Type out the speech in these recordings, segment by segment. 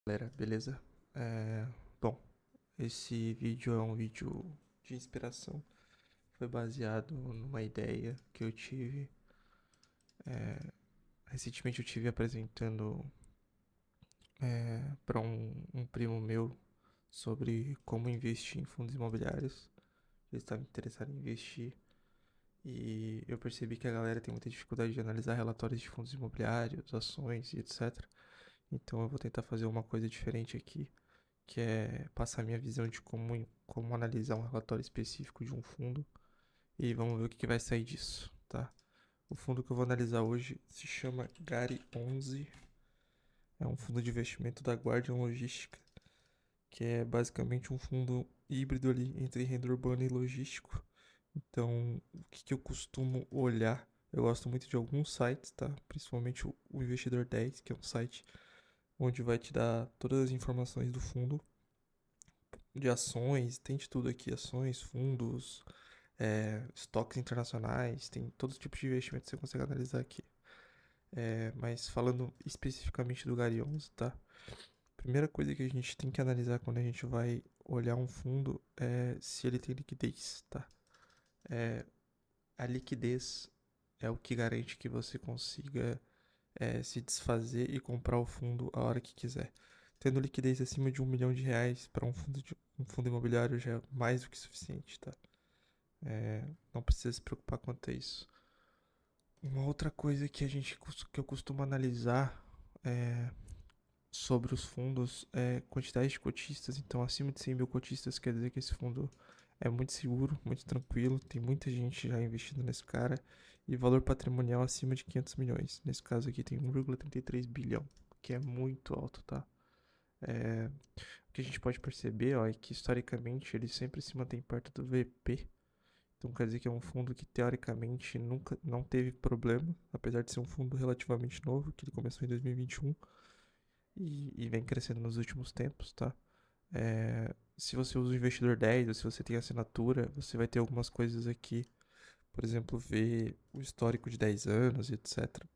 Galera, beleza? Bom, esse vídeo é um vídeo de inspiração. Foi baseado numa ideia que eu tive. Recentemente eu tive apresentando para um primo meu sobre como investir em fundos imobiliários. Ele estava interessado em investir e eu percebi que a galera tem muita dificuldade de analisar relatórios de fundos imobiliários, ações e etc. Então eu vou tentar fazer uma coisa diferente aqui, que é passar minha visão de como analisar um relatório específico de um fundo e vamos ver o que vai sair disso, tá? O fundo que eu vou analisar hoje se chama GARI11, é um fundo de investimento da Guardian Logística, que é basicamente um fundo híbrido ali entre renda urbana e logístico. Então, o que eu costumo olhar? Eu gosto muito de alguns sites, tá? Principalmente o Investidor 10, que é um site onde vai te dar todas as informações do fundo de ações, tem de tudo aqui, ações, fundos, estoques internacionais, tem todo tipo de investimento que você consegue analisar aqui. Mas falando especificamente do Gary 11, tá? Primeira coisa que a gente tem que analisar quando a gente vai olhar um fundo é se ele tem liquidez, tá? A liquidez é o que garante que você consiga se desfazer e comprar o fundo a hora que quiser. Tendo liquidez acima de R$ 1 milhão para um fundo imobiliário já é mais do que suficiente, tá? Não precisa se preocupar quanto a isso. Uma outra coisa que eu costumo analisar sobre os fundos é quantidade de cotistas. Então, acima de 100 mil cotistas quer dizer que esse fundo é muito seguro, muito tranquilo. Tem muita gente já investindo nesse cara. E valor patrimonial acima de 500 milhões. Nesse caso aqui tem 1,33 bilhão, que é muito alto, tá? O que a gente pode perceber, ó, é que historicamente ele sempre se mantém perto do VP. Então quer dizer que é um fundo que teoricamente nunca não teve problema, apesar de ser um fundo relativamente novo, que ele começou em 2021 e vem crescendo nos últimos tempos, tá? Se você usa o Investidor 10 ou se você tem assinatura, você vai ter algumas coisas aqui, por exemplo, ver o histórico de 10 anos e etc.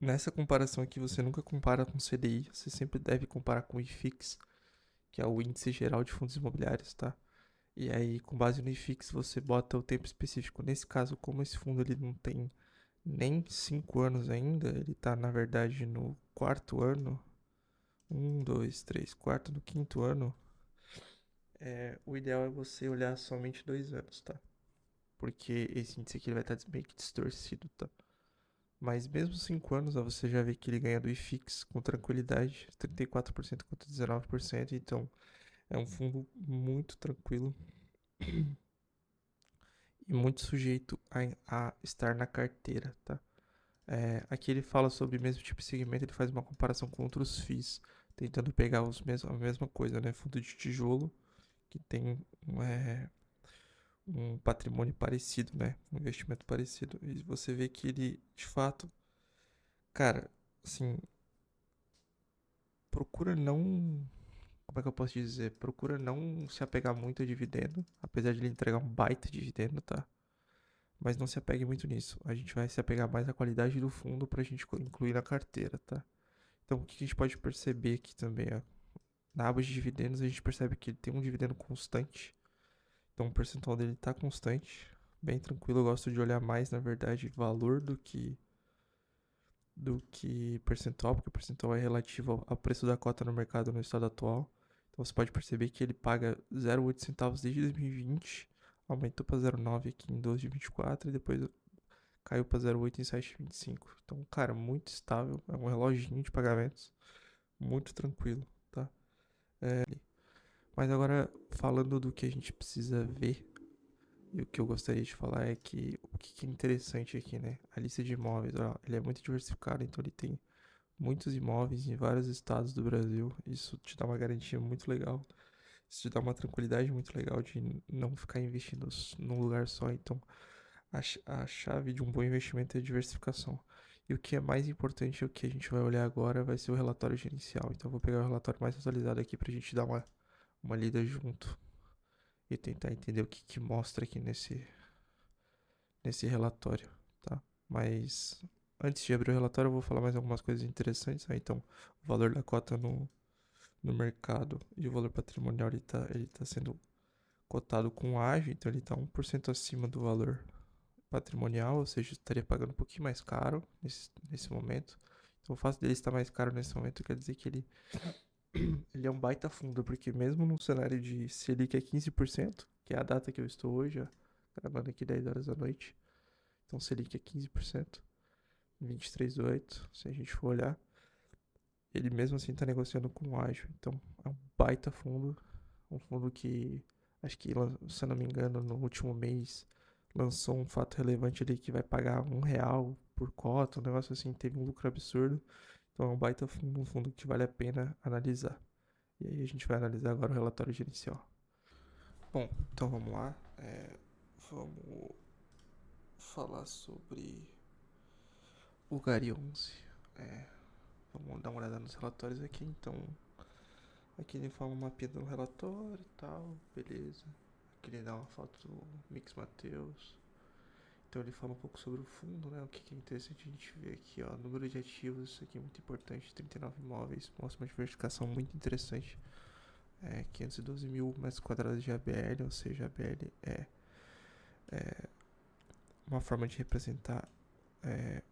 Nessa comparação aqui, você nunca compara com CDI, você sempre deve comparar com o IFIX, que é o Índice Geral de Fundos Imobiliários, tá? E aí, com base no IFIX, você bota o tempo específico. Nesse caso, como esse fundo ele não tem nem 5 anos ainda, ele tá, na verdade, no quarto ano. Um, dois, três, quarto, no quinto ano. O ideal é você olhar somente 2 anos, tá? Porque esse índice aqui ele vai estar meio que distorcido, tá? Mas mesmo 5 anos, ó, você já vê que ele ganha do IFIX com tranquilidade, 34% contra 19%. Então, é um fundo muito tranquilo e muito sujeito a estar na carteira, tá? Aqui ele fala sobre o mesmo tipo de segmento, ele faz uma comparação com outros FIIs, tentando pegar a mesma coisa, né? Fundo de tijolo, que tem um patrimônio parecido, né? Um investimento parecido. E você vê que ele, de fato, cara, assim, procura não. Como é que eu posso dizer? Procura não se apegar muito a dividendo, apesar de ele entregar um baita dividendo, tá? Mas não se apegue muito nisso. A gente vai se apegar mais à qualidade do fundo pra gente incluir na carteira, tá? Então, o que a gente pode perceber aqui também, ó? Na aba de dividendos, a gente percebe que ele tem um dividendo constante. Então, o percentual dele tá constante. Bem tranquilo, eu gosto de olhar mais, na verdade, valor do que percentual, porque o percentual é relativo ao preço da cota no mercado no estado atual. Então, você pode perceber que ele paga 0,8 centavos desde 2020, aumentou para 0,9 aqui em 12 de 24 e depois caiu para 0,8 em 7 de 25. Então, cara, muito estável, é um reloginho de pagamentos, muito tranquilo, tá? Mas agora, falando do que a gente precisa ver, e o que eu gostaria de falar é que o que é interessante aqui, né? A lista de imóveis, ó, ele é muito diversificado, então ele tem muitos imóveis em vários estados do Brasil. Isso te dá uma garantia muito legal. Isso te dá uma tranquilidade muito legal de não ficar investindo num lugar só. Então, a chave de um bom investimento é a diversificação. E o que é mais importante, o que a gente vai olhar agora, vai ser o relatório gerencial. Então, eu vou pegar o relatório mais atualizado aqui para a gente dar uma lida junto e tentar entender o que mostra aqui nesse relatório, tá? Mas antes de abrir o relatório, eu vou falar mais algumas coisas interessantes, né? Então, o valor da cota no mercado e o valor patrimonial ele tá sendo cotado com ágio, então ele está 1% acima do valor patrimonial, ou seja, estaria pagando um pouquinho mais caro nesse momento. Então o fato dele estar mais caro nesse momento quer dizer que ele é um baita fundo, porque mesmo num cenário de Selic a 15%, que é a data que eu estou hoje, ó, gravando aqui 10 horas da noite, então Selic é 15%, 23,8, se a gente for olhar, ele mesmo assim está negociando com ágio, então é um baita fundo, um fundo que, acho que, se eu não me engano, no último mês lançou um fato relevante ali que vai pagar R$ 1 por cota, um negócio assim, teve um lucro absurdo. Então é um baita fundo, um fundo que vale a pena analisar. E aí a gente vai analisar agora o relatório gerencial. Bom, então vamos lá. Vamos falar sobre o Gari 11. Vamos dar uma olhada nos relatórios aqui. Então, aqui ele fala uma mapinha do relatório e tal, beleza. Aqui ele dá uma foto do Mix Mateus. Então ele fala um pouco sobre o fundo, né? O que é interessante a gente ver aqui, ó. Número de ativos, isso aqui é muito importante. 39 imóveis, mostra uma diversificação muito interessante. 512 mil metros quadrados de ABL, ou seja, ABL é uma forma de representar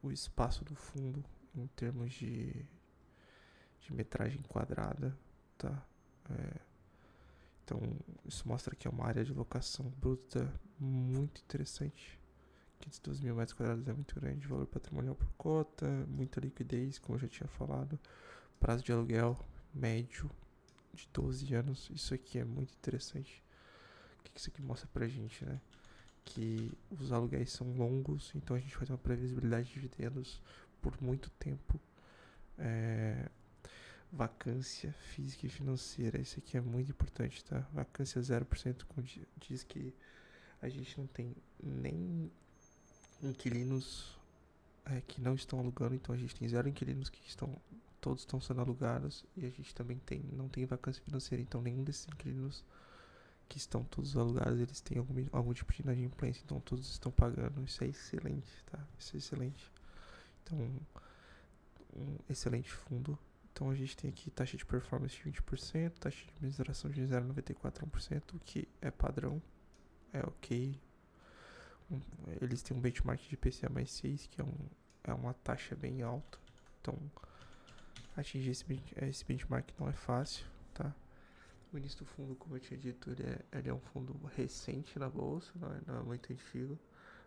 o espaço do fundo em termos de metragem quadrada, tá? Então isso mostra que é uma área de locação bruta muito interessante. 512 mil metros quadrados é muito grande, valor patrimonial por cota, muita liquidez, como eu já tinha falado, prazo de aluguel médio de 12 anos, isso aqui é muito interessante. O que isso aqui mostra pra gente, né? Que os aluguéis são longos, então a gente vai ter uma previsibilidade de dividendos por muito tempo. Vacância física e financeira, isso aqui é muito importante, tá? Vacância 0%, diz que a gente não tem nem inquilinos que não estão alugando, então a gente tem 0 inquilinos que todos estão sendo alugados, e a gente também não tem vacância financeira, então nenhum desses inquilinos que estão todos alugados, eles têm algum tipo de inadimplência, então todos estão pagando. Isso é excelente, tá? Isso é excelente. Então, um excelente fundo. Então a gente tem aqui taxa de performance de 20%, taxa de administração de 0,94 a 1%, o que é padrão, é ok. Eles têm um benchmark de IPCA mais 6, que é uma taxa bem alta. Então, atingir esse benchmark não é fácil, tá? O início do fundo, como eu tinha dito, ele é um fundo recente na bolsa, não é muito antigo,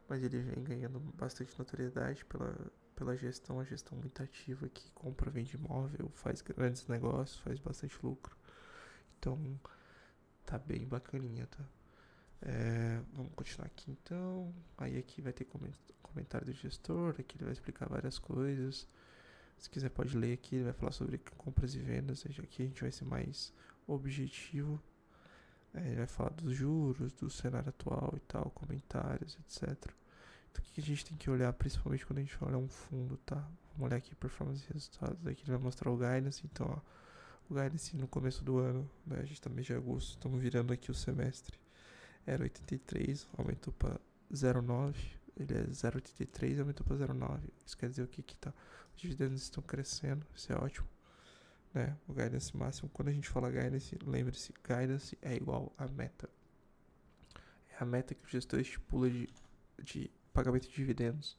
mas ele vem ganhando bastante notoriedade pela gestão, a gestão muito ativa que compra, vende imóvel, faz grandes negócios, faz bastante lucro. Então, tá bem bacaninha, tá? Vamos continuar aqui então. Aí aqui vai ter comentário do gestor, aqui ele vai explicar várias coisas. Se quiser pode ler aqui, ele vai falar sobre compras e vendas. Aqui a gente vai ser mais objetivo. Ele vai falar dos juros, do cenário atual e tal, comentários, etc. Então o que a gente tem que olhar, principalmente quando a gente vai olhar um fundo, tá? Vamos olhar aqui performance e resultados. Aqui ele vai mostrar o guidance, então ó, o guidance no começo do ano, né? A gente tá no mês de agosto, estamos virando aqui o semestre. Era 83, aumentou para 0,9. Ele é 0,83 e aumentou para 0,9. Isso quer dizer o que tá? Os dividendos estão crescendo, isso é ótimo. Né? O guidance máximo, quando a gente fala guidance, lembre-se, guidance é igual a meta. É a meta que o gestor estipula de pagamento de dividendos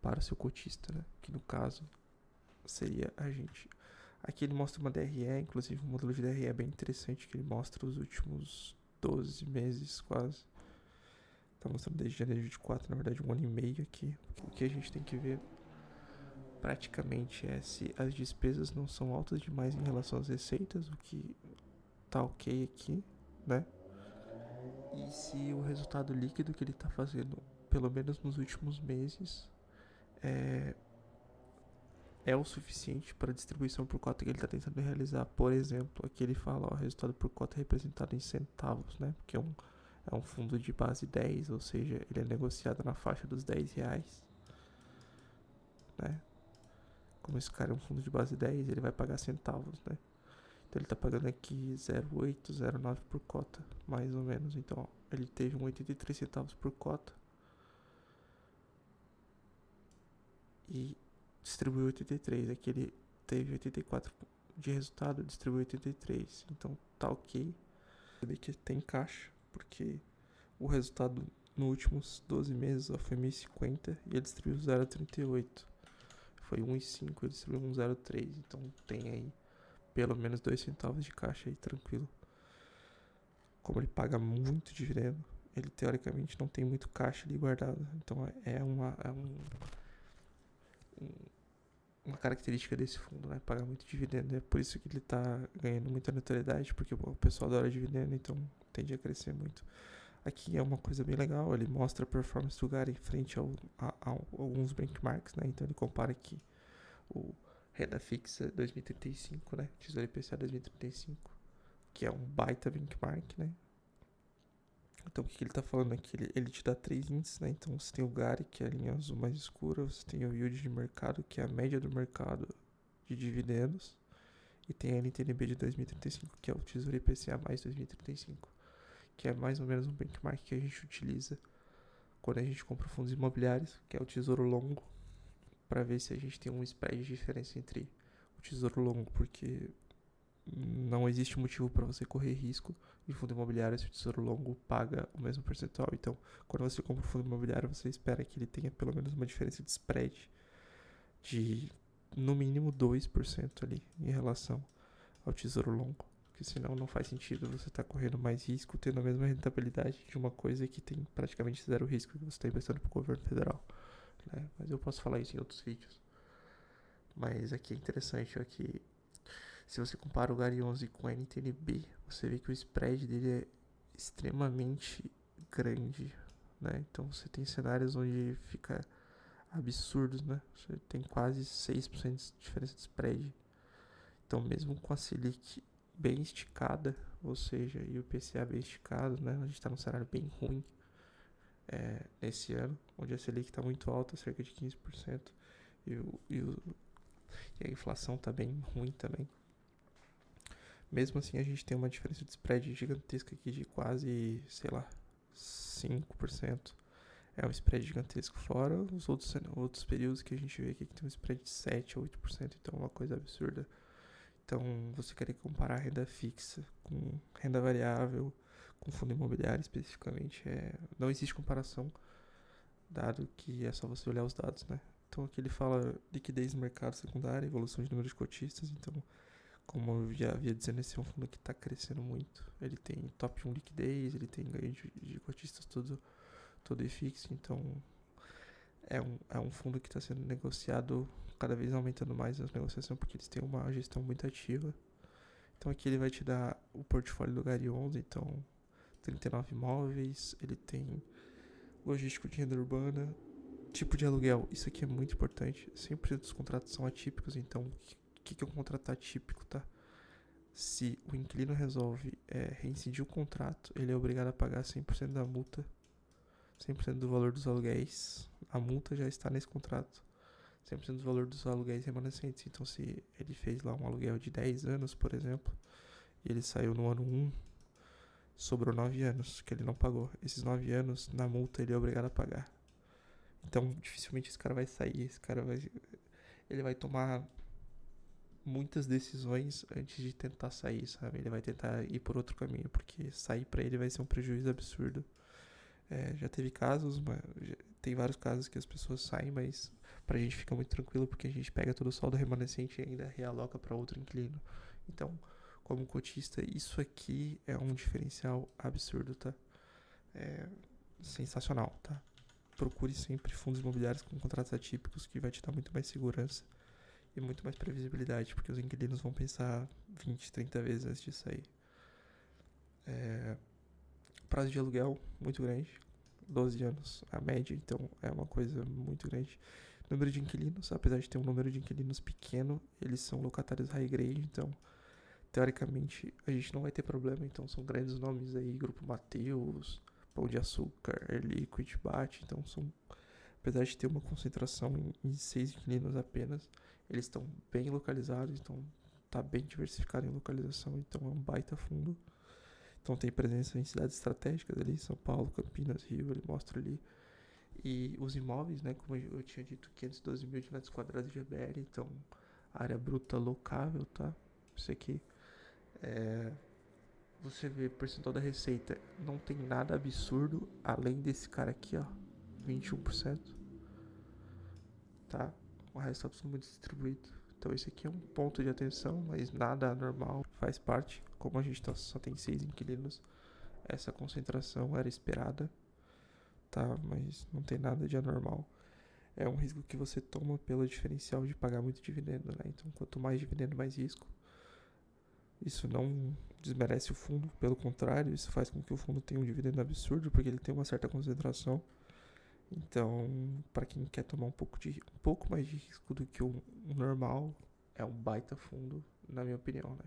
para o seu cotista, né? Que no caso seria a gente. Aqui ele mostra uma DRE, inclusive um modelo de DRE é bem interessante, que ele mostra os últimos 12 meses quase. Tá mostrando desde janeiro de 24, na verdade 1 ano e meio aqui. O que a gente tem que ver praticamente é se as despesas não são altas demais em relação às receitas, o que tá ok aqui, né? E se o resultado líquido que ele tá fazendo, pelo menos nos últimos meses, é o suficiente para a distribuição por cota que ele está tentando realizar. Por exemplo, aqui ele fala, ó, resultado por cota representado em centavos, né? Porque é um fundo de base 10, ou seja, ele é negociado na faixa dos R$ 10, né? Como esse cara é um fundo de base 10, ele vai pagar centavos, né? Então ele tá pagando aqui 0,8, 0,9 por cota, mais ou menos. Então, ó, ele teve 83 centavos por cota e distribuiu 83. Aqui ele teve 84 de resultado distribui 83, então tá ok. Saber que tem caixa, porque o resultado nos últimos 12 meses foi 1.050 e ele distribuiu 0,38. Foi 1,5, ele distribuiu 1,03, então tem aí pelo menos 2 centavos de caixa aí, tranquilo. Como ele paga muito dividendo, ele teoricamente não tem muito caixa ali guardado. Então uma característica desse fundo, né? Pagar muito dividendo. É por isso que ele tá ganhando muita notoriedade, porque o pessoal adora dividendo, então tende a crescer muito. Aqui é uma coisa bem legal, ele mostra a performance do Gary em frente a alguns benchmarks, né? Então ele compara aqui o renda fixa 2035, né? Tesouro IPCA 2035, que é um baita benchmark, né? Então o que ele tá falando aqui? Ele te dá 3 índices, né? Então você tem o Gary, que é a linha azul mais escura, você tem o yield de mercado, que é a média do mercado de dividendos, e tem a NTNB de 2035, que é o Tesouro IPCA mais 2035, que é mais ou menos um benchmark que a gente utiliza quando a gente compra fundos imobiliários, que é o Tesouro Longo, para ver se a gente tem um spread de diferença entre o Tesouro Longo, porque não existe motivo para você correr risco de fundo imobiliário se o Tesouro Longo paga o mesmo percentual. Então, quando você compra um fundo imobiliário, você espera que ele tenha pelo menos uma diferença de spread de no mínimo 2% ali em relação ao Tesouro Longo, porque senão não faz sentido você estar correndo mais risco tendo a mesma rentabilidade de uma coisa que tem praticamente zero risco que você está investindo para o governo federal, né? Mas eu posso falar isso em outros vídeos. Mas aqui é interessante, aqui se você compara o Gary 11 com o NTNB, você vê que o spread dele é extremamente grande, né? Então você tem cenários onde fica absurdos, né? Você tem quase 6% de diferença de spread. Então mesmo com a Selic bem esticada, ou seja, e o IPCA bem esticado, né? A gente está num cenário bem ruim nesse ano, onde a Selic está muito alta, cerca de 15%, e a inflação está bem ruim também. Mesmo assim, a gente tem uma diferença de spread gigantesca aqui de quase, sei lá, 5%. É um spread gigantesco, fora os outros períodos que a gente vê aqui que tem um spread de 7 a 8%, então é uma coisa absurda. Então, você querer comparar renda fixa com renda variável, com fundo imobiliário especificamente, não existe comparação, dado que é só você olhar os dados, né? Então, aqui ele fala liquidez no mercado secundário, evolução de número de cotistas, então como eu já havia dizendo, esse é um fundo que está crescendo muito. Ele tem top 1 liquidez, ele tem ganho de cotistas todo e fixo. Então é um fundo que está sendo negociado, cada vez aumentando mais as negociações, porque eles têm uma gestão muito ativa. Então aqui ele vai te dar o portfólio do Gary 11, então 39 imóveis, ele tem logístico de renda urbana, tipo de aluguel, isso aqui é muito importante, 100% dos contratos são atípicos, então o que é um contrato atípico, tá? Se o inquilino resolve reincidir o contrato, ele é obrigado a pagar 100% da multa, 100% do valor dos aluguéis. A multa já está nesse contrato, 100% do valor dos aluguéis remanescentes. Então, se ele fez lá um aluguel de 10 anos, por exemplo, e ele saiu no ano 1, sobrou 9 anos que ele não pagou. Esses 9 anos, na multa, ele é obrigado a pagar. Então, dificilmente esse cara vai sair, ele vai tomar muitas decisões antes de tentar sair, sabe? Ele vai tentar ir por outro caminho, porque sair pra ele vai ser um prejuízo absurdo. Já teve casos, tem vários casos que as pessoas saem, mas pra gente fica muito tranquilo, porque a gente pega todo o saldo remanescente e ainda realoca pra outro inquilino. Então, como cotista, isso aqui é um diferencial absurdo, tá? Sensacional, tá? Procure sempre fundos imobiliários com contratos atípicos, que vai te dar muito mais segurança e muito mais previsibilidade, porque os inquilinos vão pensar 20, 30 vezes antes de sair. Prazo de aluguel muito grande, 12 anos a média, então é uma coisa muito grande. Número de inquilinos, apesar de ter um número de inquilinos pequeno, eles são locatários high grade, então teoricamente a gente não vai ter problema. Então são grandes nomes aí, Grupo Mateus, Pão de Açúcar, Air Liquid, Bate, então são, apesar de ter uma concentração em 6 inquilinos apenas, eles estão bem localizados, então tá bem diversificado em localização, então é um baita fundo. Então tem presença em cidades estratégicas ali, São Paulo, Campinas, Rio, ele mostra ali. E os imóveis, né, como eu tinha dito, 512 mil de metros quadrados de GBL, então área bruta locável, tá? Isso aqui. Você vê percentual da receita, não tem nada absurdo além desse cara aqui, ó, 21%, tá? O resto tá tudo muito distribuído. Então esse aqui é um ponto de atenção, mas nada anormal, faz parte. Como a gente só tem 6 inquilinos, essa concentração era esperada, tá? Mas não tem nada de anormal. É um risco que você toma pelo diferencial de pagar muito dividendo, né? Então quanto mais dividendo, mais risco. Isso não desmerece o fundo, pelo contrário, isso faz com que o fundo tenha um dividendo absurdo, porque ele tem uma certa concentração. Então, para quem quer tomar um pouco mais de risco do que o normal, é um baita fundo, na minha opinião, né?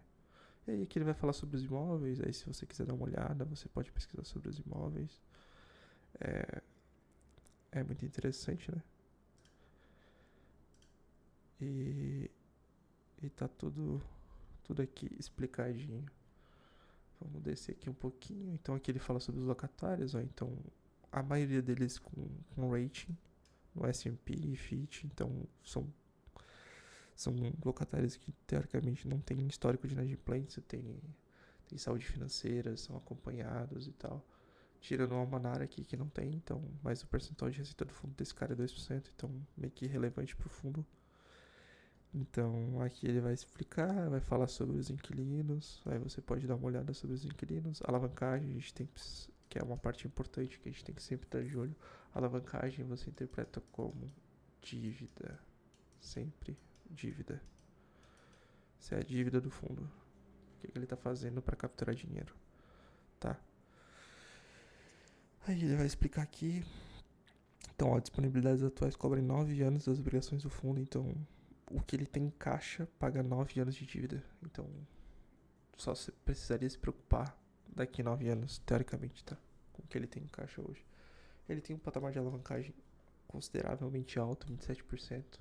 E aí aqui ele vai falar sobre os imóveis, aí se você quiser dar uma olhada, você pode pesquisar sobre os imóveis. É muito interessante, né? E, e tá tudo aqui explicadinho. Vamos descer aqui um pouquinho. Então aqui ele fala sobre os locatários, ó. Então a maioria deles com rating no S&P e Fitch, então são locatários que teoricamente não tem histórico de inadimplência, tem saúde financeira, são acompanhados e tal. Tirando o Almanar aqui que não tem, então, mas o percentual de receita do fundo desse cara é 2%, então meio que irrelevante pro fundo. Então aqui ele vai explicar, vai falar sobre os inquilinos, aí você pode dar uma olhada sobre os inquilinos. Alavancagem, a gente tem que é uma parte importante que a gente tem que sempre estar de olho. Alavancagem você interpreta como dívida, sempre dívida. Isso é a dívida do fundo. O que ele está fazendo para capturar dinheiro, tá? Aí ele vai explicar aqui. Então, a disponibilidades atuais cobrem 9 anos das obrigações do fundo, então o que ele tem em caixa paga 9 anos de dívida. Então, só você precisaria se preocupar daqui 9 anos, teoricamente, tá? Com o que ele tem em caixa hoje. Ele tem um patamar de alavancagem consideravelmente alto, 27%.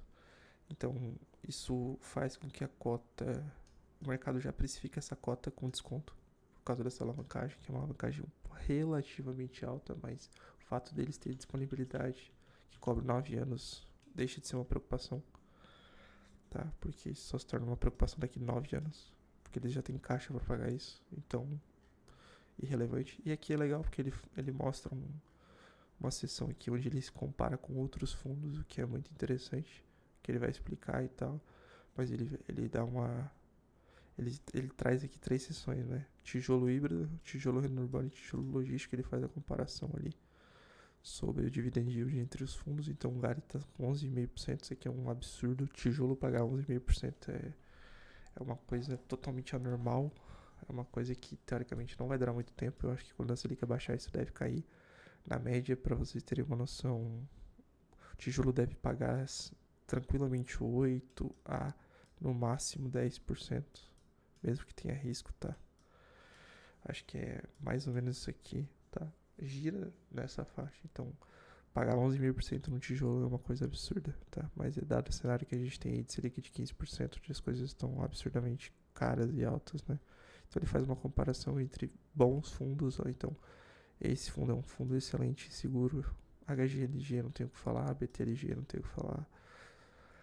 Então, isso faz com que a cota... O mercado já precifica essa cota com desconto por causa dessa alavancagem, que é uma alavancagem relativamente alta, mas o fato deles ter disponibilidade, que cobre 9 anos, deixa de ser uma preocupação, tá? Porque isso só se torna uma preocupação daqui 9 anos, porque eles já têm caixa para pagar isso, então irrelevante. E aqui é legal porque ele mostra uma seção aqui onde ele se compara com outros fundos, o que é muito interessante, que ele vai explicar e tal, mas ele dá uma... Ele traz aqui 3 seções, né? Tijolo híbrido, tijolo renda urbana e tijolo logístico. Ele faz a comparação ali sobre o dividend yield entre os fundos. Então o Gari tá com 11,5%. Isso aqui é um absurdo. Tijolo pagar 11,5% é uma coisa totalmente anormal. É uma coisa que teoricamente não vai durar muito tempo. Eu acho que quando a Selic baixar isso deve cair. Na média, para vocês terem uma noção, o tijolo deve pagar tranquilamente 8 a no máximo 10%. Mesmo que tenha risco, tá? Acho que é mais ou menos isso aqui, tá? Gira nessa faixa. Então, pagar 11,000% no tijolo é uma coisa absurda, tá? Mas é dado o cenário que a gente tem aí de Selic de 15%, onde as coisas estão absurdamente caras e altas, né? Então, ele faz uma comparação entre bons fundos, ó. Então, esse fundo é um fundo excelente e seguro. HGLG não tenho o que falar, BTLG não tenho o que falar,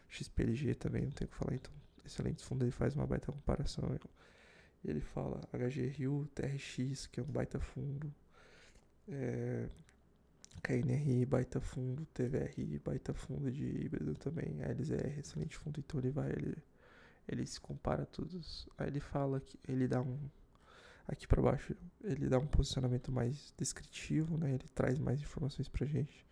XPLG também não tenho o que falar. Então, excelente fundo, ele faz uma baita comparação. Ele fala HGRU, TRX, que é um baita fundo, KNRI, baita fundo, TVRI, baita fundo de híbrido também, LZR, excelente fundo. Então ele se compara a todos. Aí ele fala que ele dá aqui para baixo, ele dá um posicionamento mais descritivo, né? Ele traz mais informações pra gente.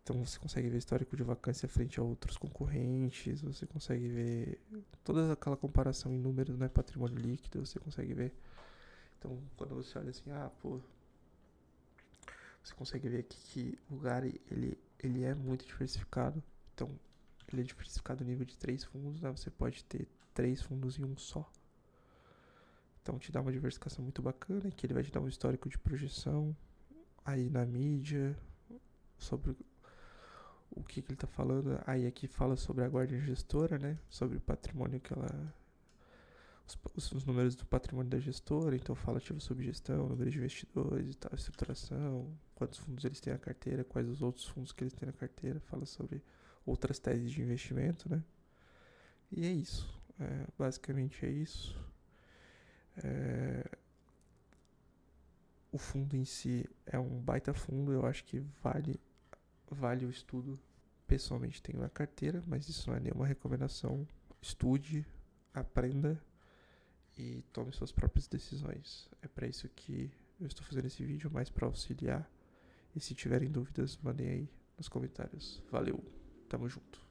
Então você consegue ver histórico de vacância frente a outros concorrentes, você consegue ver toda aquela comparação em números, né, patrimônio líquido, você consegue ver. Então quando você olha assim, você consegue ver aqui que o Gari, ele é muito diversificado. Então ele é diversificado no nível de 3 fundos, né? Você pode ter 3 fundos em um só. Então te dá uma diversificação muito bacana, que ele vai te dar um histórico de projeção aí na mídia, sobre o que ele tá falando. Aí aqui fala sobre a guarda gestora, né? Sobre o patrimônio que ela... Os números do patrimônio da gestora. Então fala ativo sob gestão, número de investidores e tal, estruturação, quantos fundos eles têm na carteira, quais os outros fundos que eles têm na carteira. Fala sobre outras teses de investimento, né? E é isso. Basicamente é isso. O fundo em si é um baita fundo, eu acho que vale o estudo. Pessoalmente tenho uma carteira, mas isso não é nenhuma recomendação. Estude, aprenda e tome suas próprias decisões. É para isso que eu estou fazendo esse vídeo, mais para auxiliar. E se tiverem dúvidas, mandem aí nos comentários. Valeu, tamo junto.